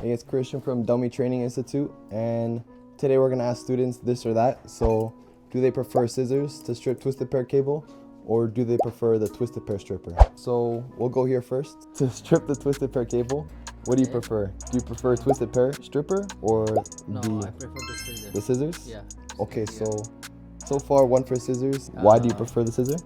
Hey, it's Christian from Delmi Training Institute, and today we're going to ask students this or that. So, do they prefer scissors to strip twisted pair cable, or do they prefer the twisted pair stripper? So, we'll go here first. To strip the twisted pair cable, what do you prefer? Do you prefer twisted pair stripper or No, I prefer the scissors. the scissors? Yeah. Okay, so far one for scissors. Why do you prefer the scissor?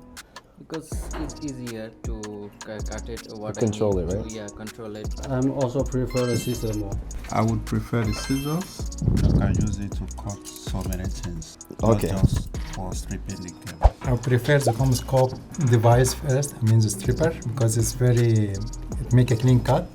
Because it's easier to cut it. Control it, right? Yeah, control it. I'm also prefer the scissor more. I would prefer the scissors. I can use it to cut so many things. Okay. Not just for stripping the cable. I prefer the 𝗨𝗃𝗃𝗃𝗃 device first, I mean the stripper, because it make a clean cut,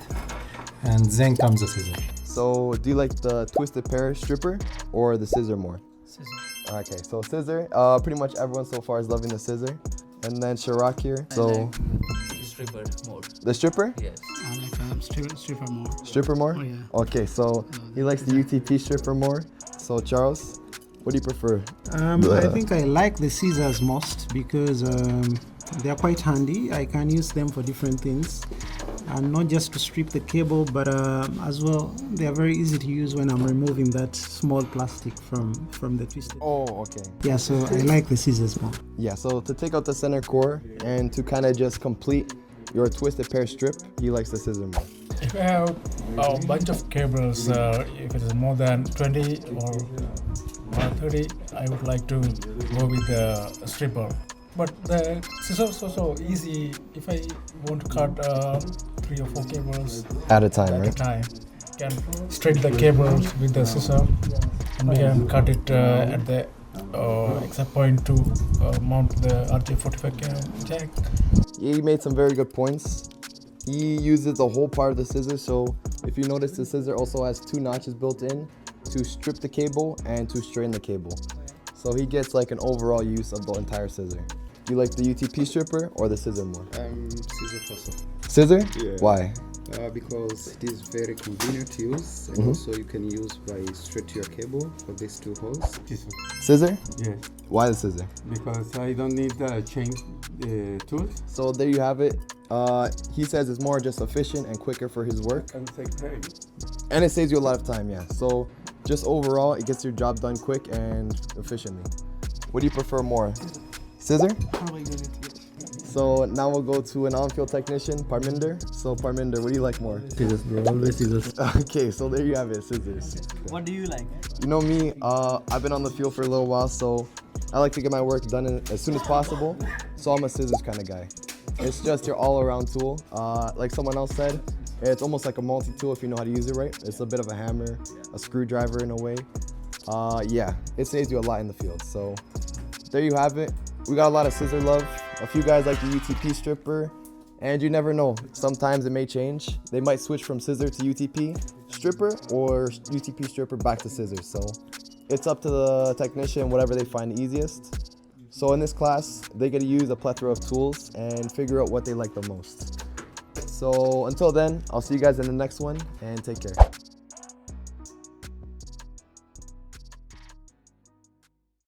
and then comes the scissor. So, do you like the twisted pair stripper or the scissor more? Scissor. Okay, so scissor. Pretty much everyone so far is loving the scissor. And then Chirac here. So, I like stripper more. the stripper? Yes. I like stripper more. Stripper more? Oh, yeah. Okay, so he likes the UTP stripper more. So, Charles, what do you prefer? I think I like the scissors most because they are quite handy. I can use them for different things, and not just to strip the cable, but as well they are very easy to use when I'm removing that small plastic from the twisted. Oh, okay. Yeah, so I like the scissors more. Yeah, so to take out the center core and to kind of just complete your twisted pair strip, he likes the scissor more. If I have a bunch of cables, if it is more than 20 or 30, I would like to go with the stripper. But the scissors are so easy. If I want to cut 3 or 4 cables At a time, at a right? time, can straight the cables with the scissor, and we can cut it at the exact point to mount the 𝗨𝗃𝗃𝗃𝗃 jack. He made some very good points. He uses the whole part of the scissor, so if you notice, the scissor also has 2 notches built in to strip the cable and to straighten the cable. So he gets like an overall use of the entire scissor. Do you like the UTP stripper or the scissor more? Scissor person. Scissor? Yeah. Why? Because it is very convenient to use, and also you can use by straight to your cable for these 2 holes. Scissor? Yes, Why the scissor? because I don't need to change the tools. So there you have it. He says it's more just efficient and quicker for his work. And take time. And it saves you a lot of time, yeah. So just overall, it gets your job done quick and efficiently. What do you prefer more? Scissor? Probably good. So now we'll go to an on-field technician, Parminder. So Parminder, what do you like more? Scissors, bro. Always scissors. Okay, so there you have it, scissors. What do you like? You know me, I've been on the field for a little while, so I like to get my work done as soon as possible. So I'm a scissors kind of guy. It's just your all-around tool. Like someone else said, it's almost like a multi-tool if you know how to use it right. It's a bit of a hammer, a screwdriver in a way. Yeah, it saves you a lot in the field. So there you have it. We got a lot of scissor love. A few guys like the UTP stripper, and you never know. Sometimes it may change. They might switch from scissor to UTP stripper or UTP stripper back to scissors. So it's up to the technician, whatever they find easiest. So in this class, they get to use a plethora of tools and figure out what they like the most. So until then, I'll see you guys in the next one, and take care.